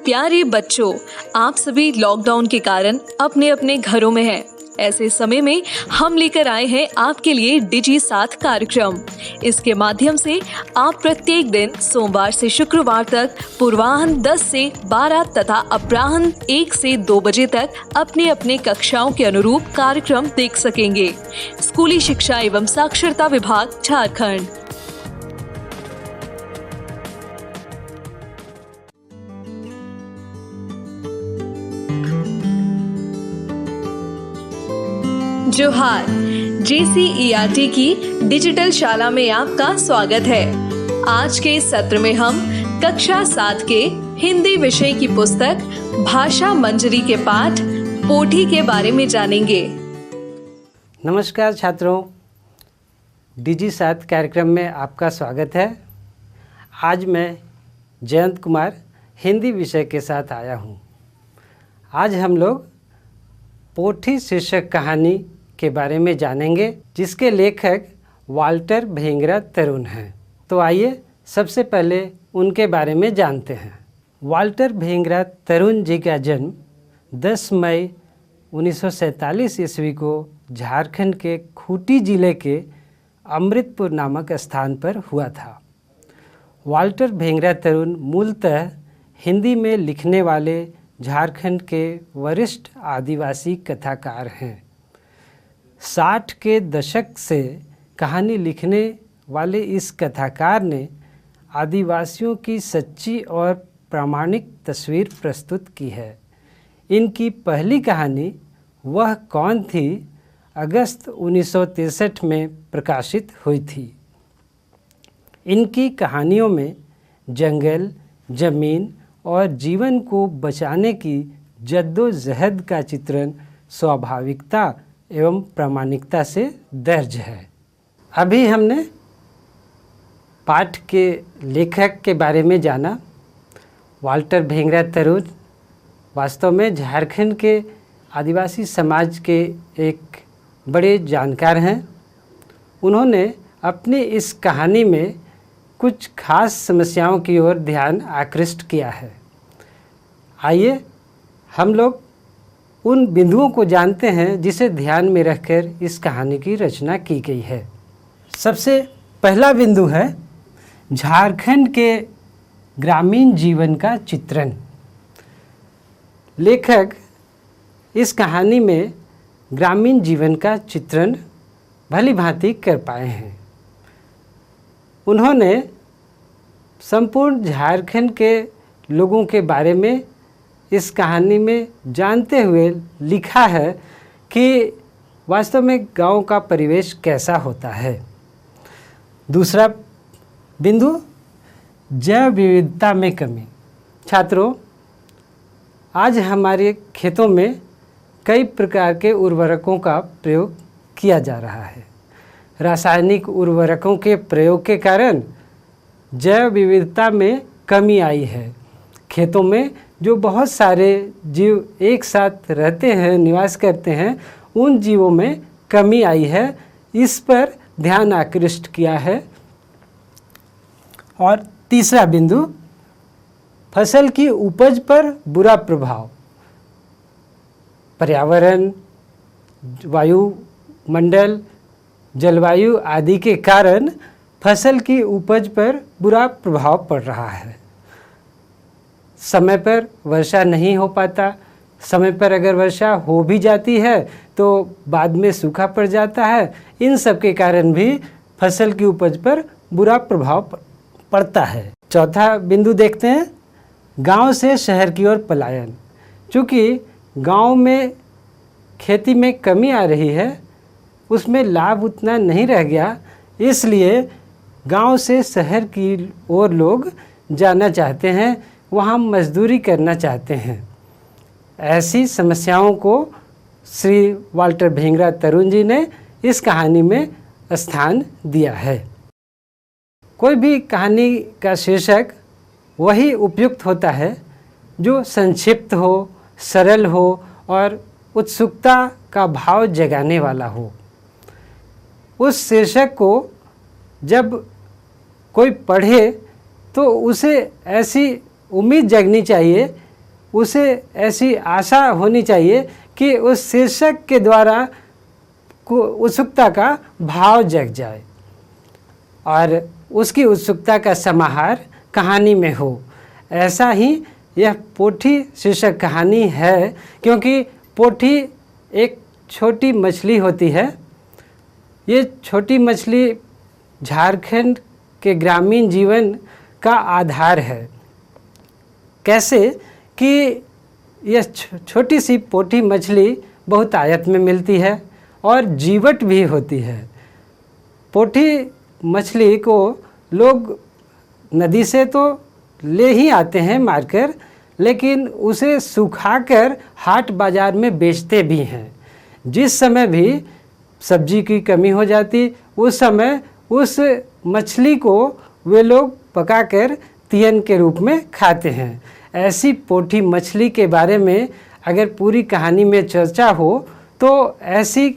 प्यारे बच्चों, आप सभी लॉकडाउन के कारण अपने अपने घरों में हैं। ऐसे समय में हम लेकर आए हैं आपके लिए डिजी साथ कार्यक्रम। इसके माध्यम से आप प्रत्येक दिन सोमवार से शुक्रवार तक पूर्वाह्न 10 से 12 तथा अपराह्न 1 से 2 बजे तक अपने अपने कक्षाओं के अनुरूप कार्यक्रम देख सकेंगे। स्कूली शिक्षा एवं साक्षरता विभाग, झारखंड। जोहार, JCERT की डिजिटल शाला में आपका स्वागत है। आज के सत्र में हम कक्षा 7 के हिंदी विषय की पुस्तक भाषा मंजरी के पाठ पोठी के बारे में जानेंगे। नमस्कार छात्रों, डिजी साथ कार्यक्रम में आपका स्वागत है। आज मैं जयंत कुमार हिंदी विषय के साथ आया हूँ। आज हम लोग पोठी शीर्षक कहानी के बारे में जानेंगे, जिसके लेखक वाल्टर भेंगरा तरुण हैं। तो आइए सबसे पहले उनके बारे में जानते हैं। वाल्टर भेंगरा तरुण जी का जन्म 10 मई 1947 ईस्वी को झारखंड के खूंटी जिले के अमृतपुर नामक स्थान पर हुआ था। वाल्टर भेंगरा तरुण मूलतः हिंदी में लिखने वाले झारखंड के वरिष्ठ आदिवासी कथाकार हैं। 60 के दशक से कहानी लिखने वाले इस कथाकार ने आदिवासियों की सच्ची और प्रामाणिक तस्वीर प्रस्तुत की है। इनकी पहली कहानी वह कौन थी अगस्त 1963 में प्रकाशित हुई थी। इनकी कहानियों में जंगल, जमीन और जीवन को बचाने की जद्दोजहद का चित्रण स्वाभाविकता एवं प्रामाणिकता से दर्ज है। अभी हमने पाठ के लेखक के बारे में जाना। वाल्टर भेंगरा तरुण वास्तव में झारखंड के आदिवासी समाज के एक बड़े जानकार हैं। उन्होंने अपनी इस कहानी में कुछ खास समस्याओं की ओर ध्यान आकृष्ट किया है। आइए हम लोग उन बिंदुओं को जानते हैं जिसे ध्यान में रखकर इस कहानी की रचना की गई है। सबसे पहला बिंदु है झारखंड के ग्रामीण जीवन का चित्रण। लेखक इस कहानी में ग्रामीण जीवन का चित्रण भली भांति कर पाए हैं। उन्होंने संपूर्ण झारखंड के लोगों के बारे में इस कहानी में जानते हुए लिखा है कि वास्तव में गांव का परिवेश कैसा होता है। दूसरा बिंदु, जैव विविधता में कमी। छात्रों, आज हमारे खेतों में कई प्रकार के उर्वरकों का प्रयोग किया जा रहा है। रासायनिक उर्वरकों के प्रयोग के कारण जैव विविधता में कमी आई है। खेतों में जो बहुत सारे जीव एक साथ रहते हैं, निवास करते हैं, उन जीवों में कमी आई है। इस पर ध्यान आकृष्ट किया है। और तीसरा बिंदु, फसल की उपज पर बुरा प्रभाव। पर्यावरण, वायुमंडल, जलवायु आदि के कारण फसल की उपज पर बुरा प्रभाव पड़ रहा है। समय पर वर्षा नहीं हो पाता। समय पर अगर वर्षा हो भी जाती है तो बाद में सूखा पड़ जाता है। इन सब के कारण भी फसल की उपज पर बुरा प्रभाव पड़ता है। चौथा बिंदु देखते हैं, गांव से शहर की ओर पलायन। चूँकि गांव में खेती में कमी आ रही है, उसमें लाभ उतना नहीं रह गया, इसलिए गांव से शहर की ओर लोग जाना चाहते हैं, वहाँ मजदूरी करना चाहते हैं। ऐसी समस्याओं को श्री वाल्टर भेंगरा तरुण जी ने इस कहानी में स्थान दिया है। कोई भी कहानी का शीर्षक वही उपयुक्त होता है जो संक्षिप्त हो, सरल हो और उत्सुकता का भाव जगाने वाला हो। उस शीर्षक को जब कोई पढ़े तो उसे ऐसी उम्मीद जगनी चाहिए उसे ऐसी आशा होनी चाहिए कि उस शीर्षक के द्वारा उत्सुकता का भाव जग जाए और उसकी उत्सुकता का समाहार कहानी में हो। ऐसा ही यह पोथी शीर्षक कहानी है, क्योंकि पोथी एक छोटी मछली होती है। ये छोटी मछली झारखंड के ग्रामीण जीवन का आधार है। कैसे कि यह छोटी सी पोथी मछली बहुत आयत में मिलती है और जीवट भी होती है। पोथी मछली को लोग नदी से तो ले ही आते हैं मारकर, लेकिन उसे सुखाकर हाट बाज़ार में बेचते भी हैं। जिस समय भी सब्जी की कमी हो जाती, उस समय उस मछली को वे लोग पकाकर तियन के रूप में खाते हैं। ऐसी पोथी मछली के बारे में अगर पूरी कहानी में चर्चा हो तो ऐसी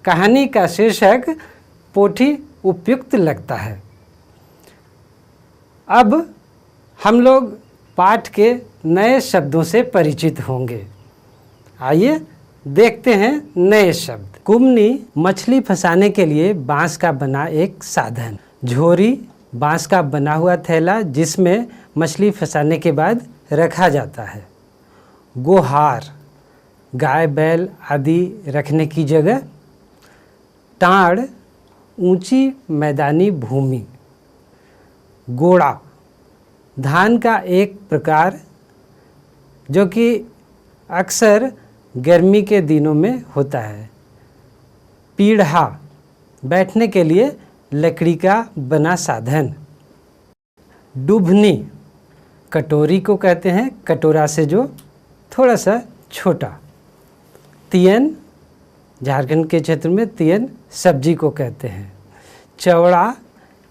कहानी का शीर्षक पोथी उपयुक्त लगता है। अब हम लोग पाठ के नए शब्दों से परिचित होंगे। आइए देखते हैं नए शब्द। कुमनी मछली फंसाने के लिए बांस का बना एक साधन। झोरी बांस का बना हुआ थैला जिसमें मछली फंसाने के बाद रखा जाता है। गोहार गाय बैल आदि रखने की जगह। टाड़ ऊंची मैदानी भूमि। गोड़ा धान का एक प्रकार जो कि अक्सर गर्मी के दिनों में होता है। पीढ़ा बैठने के लिए लकड़ी का बना साधन। डुभनी कटोरी को कहते हैं, कटोरा से जो थोड़ा सा छोटा। तियन झारखंड के क्षेत्र में तियन सब्जी को कहते हैं। चौड़ा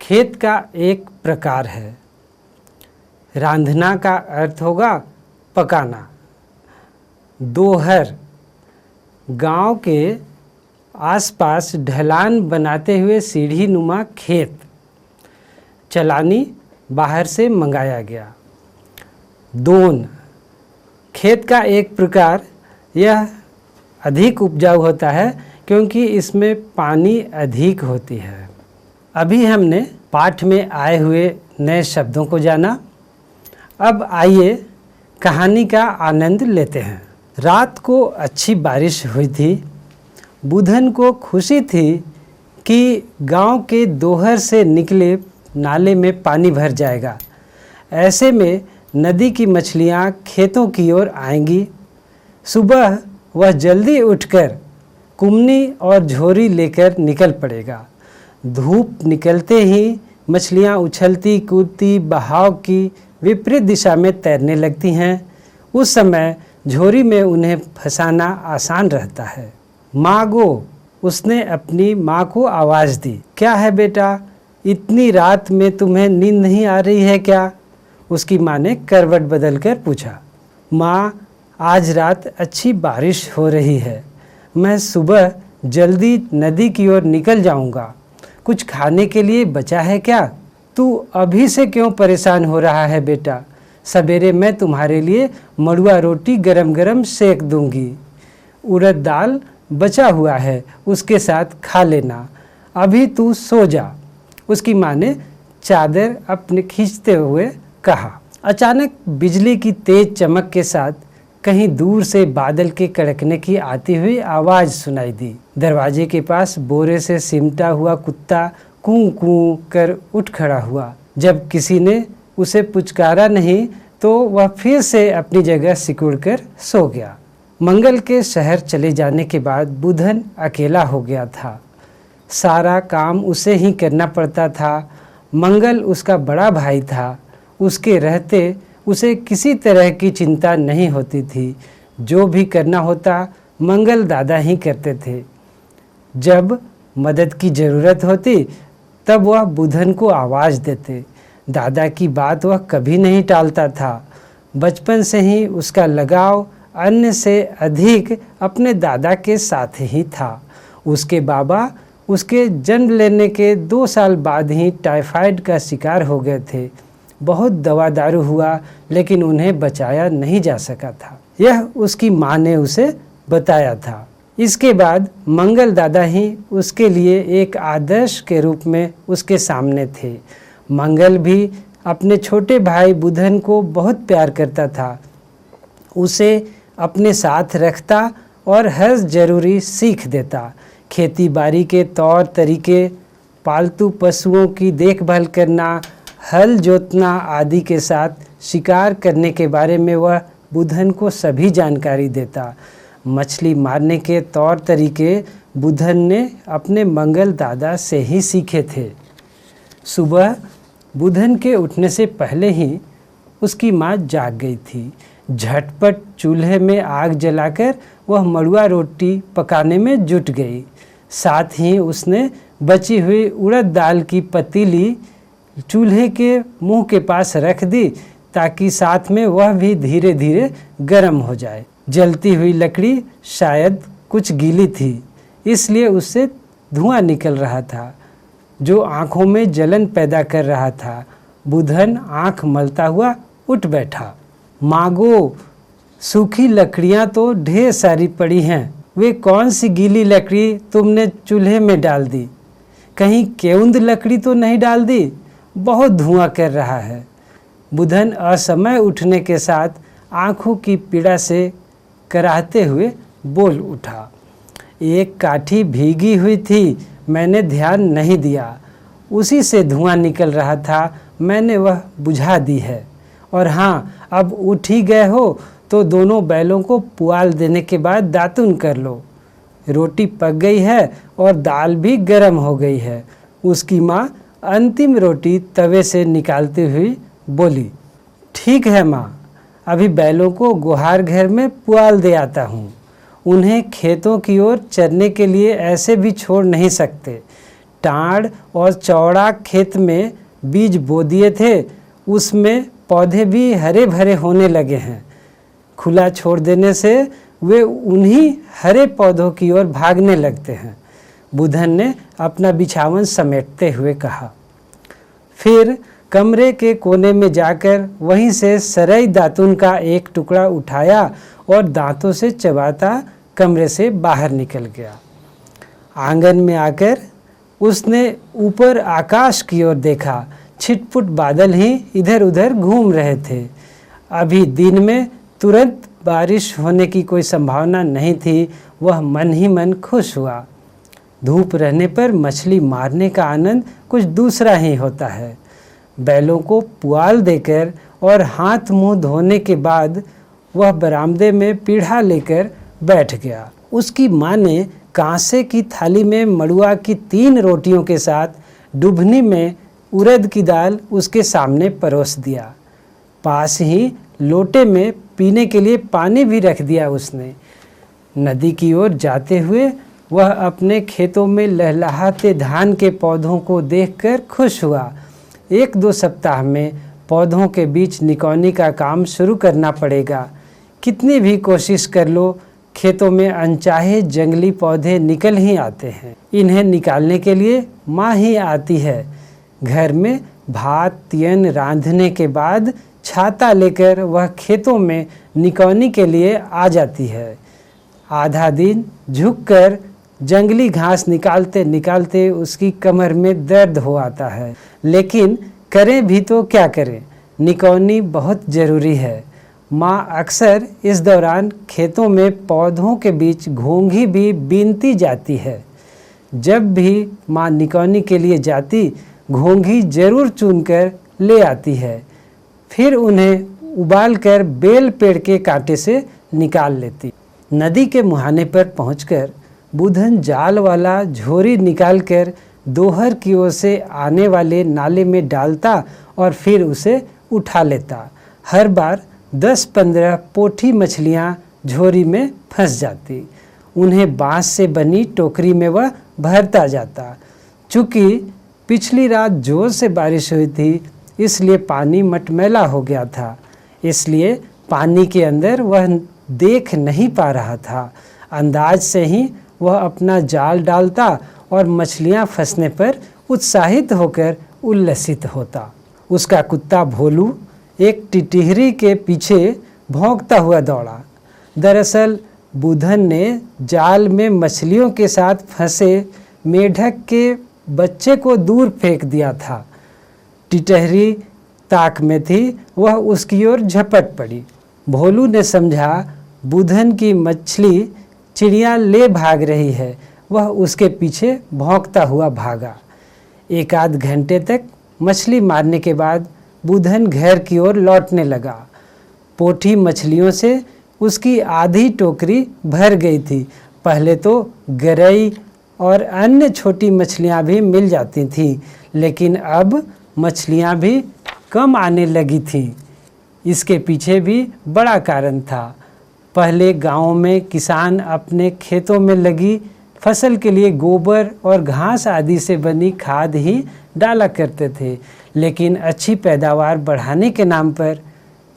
खेत का एक प्रकार है। रांधना का अर्थ होगा पकाना। दोहर गांव के आसपास ढलान बनाते हुए सीढ़ी नुमा खेत। चलानी बाहर से मंगाया गया। दोन खेत का एक प्रकार, यह अधिक उपजाऊ होता है क्योंकि इसमें पानी अधिक होती है। अभी हमने पाठ में आए हुए नए शब्दों को जाना। अब आइए कहानी का आनंद लेते हैं। रात को अच्छी बारिश हुई थी। बुधन को खुशी थी कि गांव के दोहर से निकले नाले में पानी भर जाएगा। ऐसे में नदी की मछलियां खेतों की ओर आएंगी। सुबह वह जल्दी उठकर कुमनी और झोरी लेकर निकल पड़ेगा। धूप निकलते ही मछलियां उछलती कूदती बहाव की विपरीत दिशा में तैरने लगती हैं। उस समय झोरी में उन्हें फंसाना आसान रहता है। मागो, उसने अपनी माँ को आवाज़ दी। क्या है बेटा, इतनी रात में तुम्हें नींद नहीं आ रही है क्या? उसकी माँ ने करवट बदलकर पूछा। माँ, आज रात अच्छी बारिश हो रही है, मैं सुबह जल्दी नदी की ओर निकल जाऊंगा। कुछ खाने के लिए बचा है क्या? तू अभी से क्यों परेशान हो रहा है बेटा? सवेरे मैं तुम्हारे लिए मड़ुआ रोटी गरम गरम सेक दूंगी। उड़द दाल बचा हुआ है, उसके साथ खा लेना। अभी तू सो जा। उसकी माँ ने चादर अपने खींचते हुए कहा। अचानक बिजली की तेज चमक के साथ कहीं दूर से बादल के कड़कने की आती हुई आवाज़ सुनाई दी। दरवाजे के पास बोरे से सिमटा हुआ कुत्ता कूं कूं कर उठ खड़ा हुआ। जब किसी ने उसे पुचकारा नहीं तो वह फिर से अपनी जगह सिकुड़कर सो गया। मंगल के शहर चले जाने के बाद बुधन अकेला हो गया था। सारा काम उसे ही करना पड़ता था। मंगल उसका बड़ा भाई था। उसके रहते उसे किसी तरह की चिंता नहीं होती थी। जो भी करना होता मंगल दादा ही करते थे। जब मदद की ज़रूरत होती तब वह बुधन को आवाज़ देते। दादा की बात वह कभी नहीं टालता था। बचपन से ही उसका लगाव अन्य से अधिक अपने दादा के साथ ही था। उसके बाबा उसके जन्म लेने के 2 साल बाद ही टाइफाइड का शिकार हो गए थे। बहुत दवा दारू हुआ, लेकिन उन्हें बचाया नहीं जा सका था। यह उसकी माँ ने उसे बताया था। इसके बाद मंगल दादा ही उसके लिए एक आदर्श के रूप में उसके सामने थे। मंगल भी अपने छोटे भाई बुधन को बहुत प्यार करता था, उसे अपने साथ रखता और हर ज़रूरी सीख देता। खेती बाड़ी के तौर तरीके, पालतू पशुओं की देखभाल करना, हल जोतना आदि के साथ शिकार करने के बारे में वह बुधन को सभी जानकारी देता। मछली मारने के तौर तरीके बुधन ने अपने मंगल दादा से ही सीखे थे। सुबह बुधन के उठने से पहले ही उसकी माँ जाग गई थी। झटपट चूल्हे में आग जलाकर वह मड़ुआ रोटी पकाने में जुट गई। साथ ही उसने बची हुई उड़द दाल की पतीली चूल्हे के मुंह के पास रख दी, ताकि साथ में वह भी धीरे धीरे गर्म हो जाए। जलती हुई लकड़ी शायद कुछ गीली थी, इसलिए उससे धुआं निकल रहा था, जो आँखों में जलन पैदा कर रहा था। बुधन आँख मलता हुआ उठ बैठा। मागो, सूखी लकड़ियाँ तो ढेर सारी पड़ी हैं, वे कौन सी गीली लकड़ी तुमने चूल्हे में डाल दी? कहीं केउंद लकड़ी तो नहीं डाल दी? बहुत धुआं कर रहा है। बुधन असमय उठने के साथ आँखों की पीड़ा से कराहते हुए बोल उठा। एक काठी भीगी हुई थी, मैंने ध्यान नहीं दिया, उसी से धुआं निकल रहा था, मैंने वह बुझा दी है। और हाँ, अब उठ ही गए हो तो दोनों बैलों को पुआल देने के बाद दातुन कर लो। रोटी पक गई है और दाल भी गर्म हो गई है। उसकी माँ अंतिम रोटी तवे से निकालती हुई बोली। ठीक है माँ, अभी बैलों को गुहार घर में पुआल दे आता हूँ। उन्हें खेतों की ओर चरने के लिए ऐसे भी छोड़ नहीं सकते। टाड़ और चौड़ा खेत में बीज बो दिए थे, उसमें पौधे भी हरे भरे होने लगे हैं। खुला छोड़ देने से वे उन्हीं हरे पौधों की ओर भागने लगते हैं। बुधन ने अपना बिछावन समेटते हुए कहा। फिर कमरे के कोने में जाकर वहीं से सरई दातुन का एक टुकड़ा उठाया और दांतों से चबाता कमरे से बाहर निकल गया। आंगन में आकर उसने ऊपर आकाश की ओर देखा। छिटपुट बादल ही इधर उधर घूम रहे थे। अभी दिन में तुरंत बारिश होने की कोई संभावना नहीं थी। वह मन ही मन खुश हुआ। धूप रहने पर मछली मारने का आनंद कुछ दूसरा ही होता है। बैलों को पुआल देकर और हाथ मुंह धोने के बाद वह बरामदे में पीढ़ा लेकर बैठ गया। उसकी माँ ने कांसे की थाली में मड़ुआ की 3 रोटियों के साथ डुभनी में उड़द की दाल उसके सामने परोस दिया। पास ही लोटे में पीने के लिए पानी भी रख दिया उसने। नदी की ओर जाते हुए वह अपने खेतों में लहलहाते धान के पौधों को देखकर खुश हुआ। 1-2 सप्ताह में पौधों के बीच निकौनी का काम शुरू करना पड़ेगा। कितनी भी कोशिश कर लो, खेतों में अनचाहे जंगली पौधे निकल ही आते हैं। इन्हें निकालने के लिए माँ ही आती है। घर में भात तियन रांधने के बाद छाता लेकर वह खेतों में निकौनी के लिए आ जाती है। आधा दिन झुककर जंगली घास निकालते निकालते उसकी कमर में दर्द हो आता है, लेकिन करें भी तो क्या करें, निकौनी बहुत ज़रूरी है। माँ अक्सर इस दौरान खेतों में पौधों के बीच घोंघी भी बीनती जाती है। जब भी माँ निकौनी के लिए जाती, घोंघी जरूर चुनकर ले आती है। फिर उन्हें उबालकर बेल पेड़ के कांटे से निकाल लेती। नदी के मुहाने पर पहुंचकर बुधन जाल वाला झोरी निकालकर दोहर की ओर से आने वाले नाले में डालता और फिर उसे उठा लेता। हर बार 10-15 पोठी मछलियाँ झोरी में फंस जाती। उन्हें बांस से बनी टोकरी में वह भरता जाता। चूँकि पिछली रात जोर से बारिश हुई थी, इसलिए पानी मटमैला हो गया था, इसलिए पानी के अंदर वह देख नहीं पा रहा था। अंदाज से ही वह अपना जाल डालता और मछलियां फंसने पर उत्साहित होकर उल्लसित होता। उसका कुत्ता भोलू एक टिटहरी के पीछे भौंकता हुआ दौड़ा। दरअसल बुधन ने जाल में मछलियों के साथ फंसे मेढक के बच्चे को दूर फेंक दिया था। टिटहरी ताक में थी, वह उसकी ओर झपट पड़ी। भोलू ने समझा बुधन की मछली चिड़िया ले भाग रही है, वह उसके पीछे भौंकता हुआ भागा। एक आध घंटे तक मछली मारने के बाद बुधन घर की ओर लौटने लगा। पोठी मछलियों से उसकी आधी टोकरी भर गई थी। पहले तो गरई और अन्य छोटी मछलियां भी मिल जाती थीं, लेकिन अब मछलियां भी कम आने लगी थीं। इसके पीछे भी बड़ा कारण था। पहले गाँव में किसान अपने खेतों में लगी फसल के लिए गोबर और घास आदि से बनी खाद ही डाला करते थे, लेकिन अच्छी पैदावार बढ़ाने के नाम पर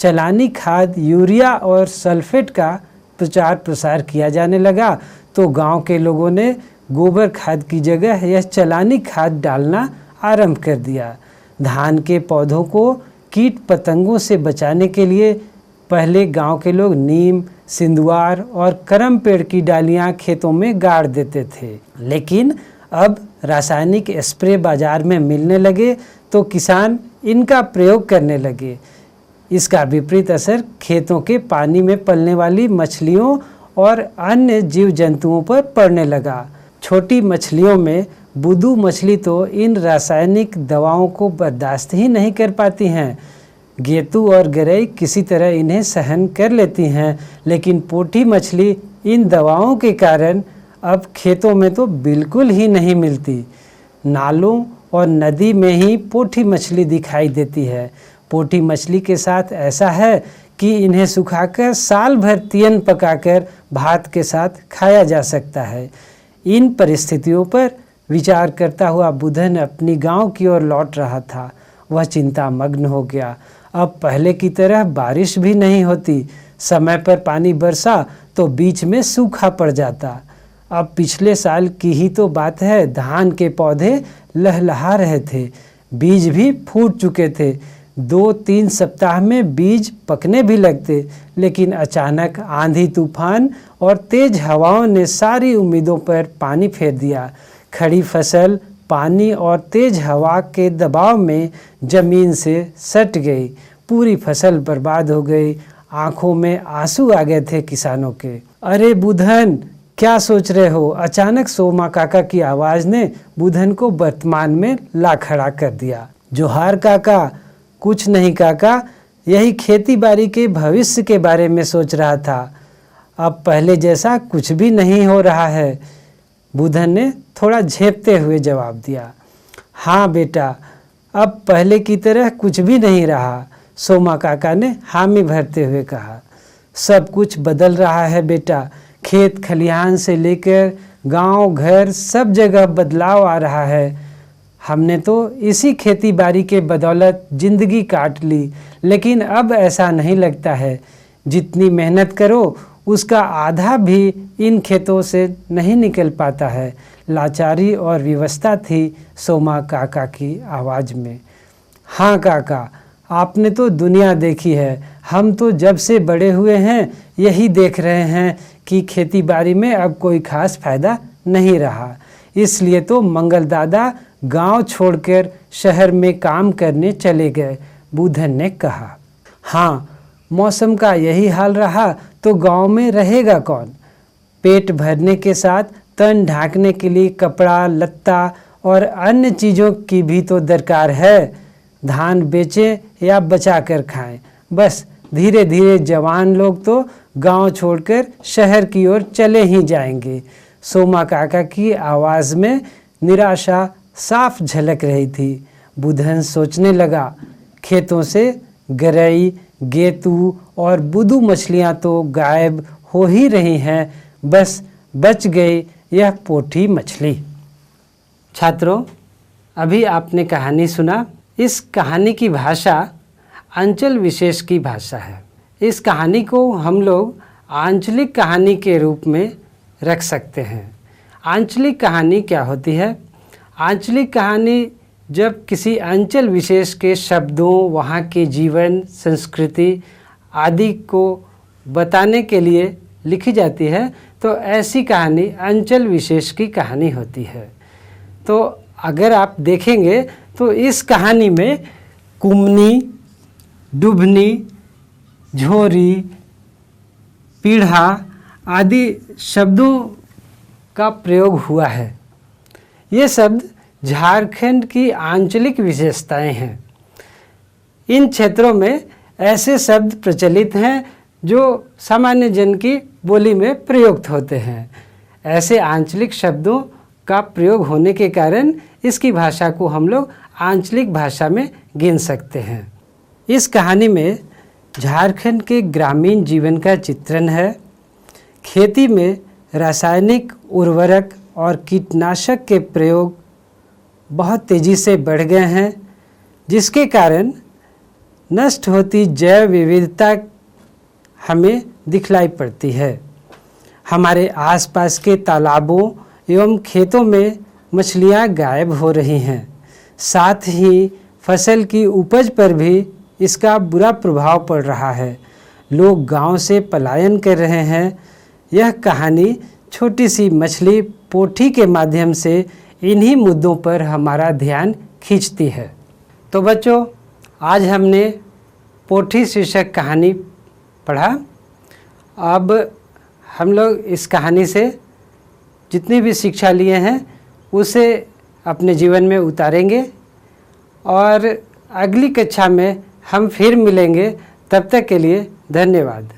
चलानी खाद यूरिया और सल्फेट का प्रचार प्रसार किया जाने लगा, तो गांव के लोगों ने गोबर खाद की जगह यह चलानी खाद डालना आरंभ कर दिया। धान के पौधों को कीट पतंगों से बचाने के लिए पहले गांव के लोग नीम, सिंदुआर और करम पेड़ की डालियां खेतों में गाड़ देते थे, लेकिन अब रासायनिक स्प्रे बाजार में मिलने लगे तो किसान इनका प्रयोग करने लगे। इसका विपरीत असर खेतों के पानी में पलने वाली मछलियों और अन्य जीव जंतुओं पर पड़ने लगा। छोटी मछलियों में बुदू मछली तो इन रासायनिक दवाओं को बर्दाश्त ही नहीं कर पाती हैं। गेतू और गरई किसी तरह इन्हें सहन कर लेती हैं, लेकिन पोठी मछली इन दवाओं के कारण अब खेतों में तो बिल्कुल ही नहीं मिलती। नालों और नदी में ही पोठी मछली दिखाई देती है। पोठी मछली के साथ ऐसा है कि इन्हें सुखाकर साल भर तियन पकाकर भात के साथ खाया जा सकता है। इन परिस्थितियों पर विचार करता हुआ बुधन अपनी गांव की ओर लौट रहा था। वह चिंतामग्न हो गया। अब पहले की तरह बारिश भी नहीं होती। समय पर पानी बरसा तो बीच में सूखा पड़ जाता। अब पिछले साल की ही तो बात है, धान के पौधे लहलहा रहे थे, बीज भी फूट चुके थे। 2-3 सप्ताह में बीज पकने भी लगते, लेकिन अचानक आंधी तूफान और तेज हवाओं ने सारी उम्मीदों पर पानी फेर दिया। खड़ी फसल पानी और तेज हवा के दबाव में जमीन से सट गई। पूरी फसल बर्बाद हो गई। आंखों में आंसू आ गए थे किसानों के। अरे बुधन, क्या सोच रहे हो? अचानक सोमा काका की आवाज़ ने बुधन को वर्तमान में ला खड़ा कर दिया। जोहार काका। कुछ नहीं काका, यही खेती बाड़ी के भविष्य के बारे में सोच रहा था। अब पहले जैसा कुछ भी नहीं हो रहा है, बुधन ने थोड़ा झेपते हुए जवाब दिया। हाँ बेटा, अब पहले की तरह कुछ भी नहीं रहा, सोमा काका ने हामी भरते हुए कहा। सब कुछ बदल रहा है बेटा। खेत खलिहान से लेकर गांव घर सब जगह बदलाव आ रहा है। हमने तो इसी खेती बाड़ी के बदौलत जिंदगी काट ली, लेकिन अब ऐसा नहीं लगता है। जितनी मेहनत करो उसका आधा भी इन खेतों से नहीं निकल पाता है। लाचारी और विवशता थी सोमा काका की आवाज़ में। हाँ काका, आपने तो दुनिया देखी है। हम तो जब से बड़े हुए हैं यही देख रहे हैं कि खेती बाड़ी में अब कोई खास फायदा नहीं रहा। इसलिए तो मंगल दादा गांव छोड़कर शहर में काम करने चले गए, बुधन ने कहा। हाँ, मौसम का यही हाल रहा तो गांव में रहेगा कौन? पेट भरने के साथ तन ढांकने के लिए कपड़ा लत्ता और अन्य चीज़ों की भी तो दरकार है। धान बेचें या बचा कर खाएं। बस धीरे धीरे जवान लोग तो गांव छोड़कर शहर की ओर चले ही जाएंगे। सोमा काका की आवाज़ में निराशा साफ झलक रही थी। बुधन सोचने लगा, खेतों से गरई, गेतू और बुदू मछलियां तो गायब हो ही रही हैं, बस बच गई यह पोठी मछली। छात्रों, अभी आपने कहानी सुना। इस कहानी की भाषा अंचल विशेष की भाषा है। इस कहानी को हम लोग आंचलिक कहानी के रूप में रख सकते हैं। आंचलिक कहानी क्या होती है? आंचलिक कहानी जब किसी अंचल विशेष के शब्दों, वहाँ के जीवन, संस्कृति आदि को बताने के लिए लिखी जाती है तो ऐसी कहानी अंचल विशेष की कहानी होती है। तो अगर आप देखेंगे तो इस कहानी में कुमनी, डुभनी, झोरी, पीढ़ा आदि शब्दों का प्रयोग हुआ है। ये शब्द झारखंड की आंचलिक विशेषताएं हैं। इन क्षेत्रों में ऐसे शब्द प्रचलित हैं जो सामान्य जन की बोली में प्रयुक्त होते हैं। ऐसे आंचलिक शब्दों का प्रयोग होने के कारण इसकी भाषा को हम लोग आंचलिक भाषा में गिन सकते हैं। इस कहानी में झारखंड के ग्रामीण जीवन का चित्रण है। खेती में रासायनिक उर्वरक और कीटनाशक के प्रयोग बहुत तेज़ी से बढ़ गए हैं, जिसके कारण नष्ट होती जैव विविधता हमें दिखलाई पड़ती है। हमारे आसपास के तालाबों एवं खेतों में मछलियां गायब हो रही हैं। साथ ही फसल की उपज पर भी इसका बुरा प्रभाव पड़ रहा है। लोग गांव से पलायन कर रहे हैं। यह कहानी छोटी सी मछली पोठी के माध्यम से इन्हीं मुद्दों पर हमारा ध्यान खींचती है। तो बच्चों, आज हमने पोठी शीर्षक कहानी पढ़ा। अब हम लोग इस कहानी से जितनी भी शिक्षा लिए हैं उसे अपने जीवन में उतारेंगे और अगली कक्षा में हम फिर मिलेंगे। तब तक के लिए धन्यवाद।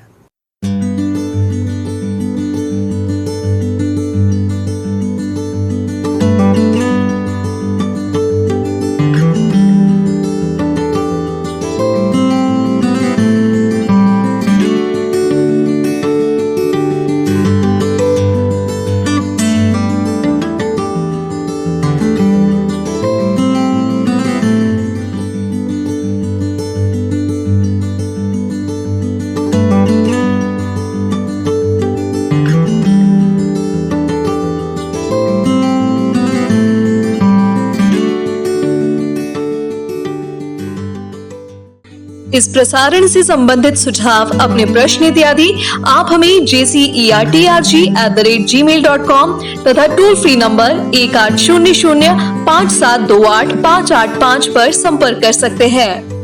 इस प्रसारण से संबंधित सुझाव, अपने प्रश्न इत्यादि आप हमें jcertrg@gmail.com तथा टोल फ्री नंबर 1800 5728 585 पर संपर्क कर सकते हैं।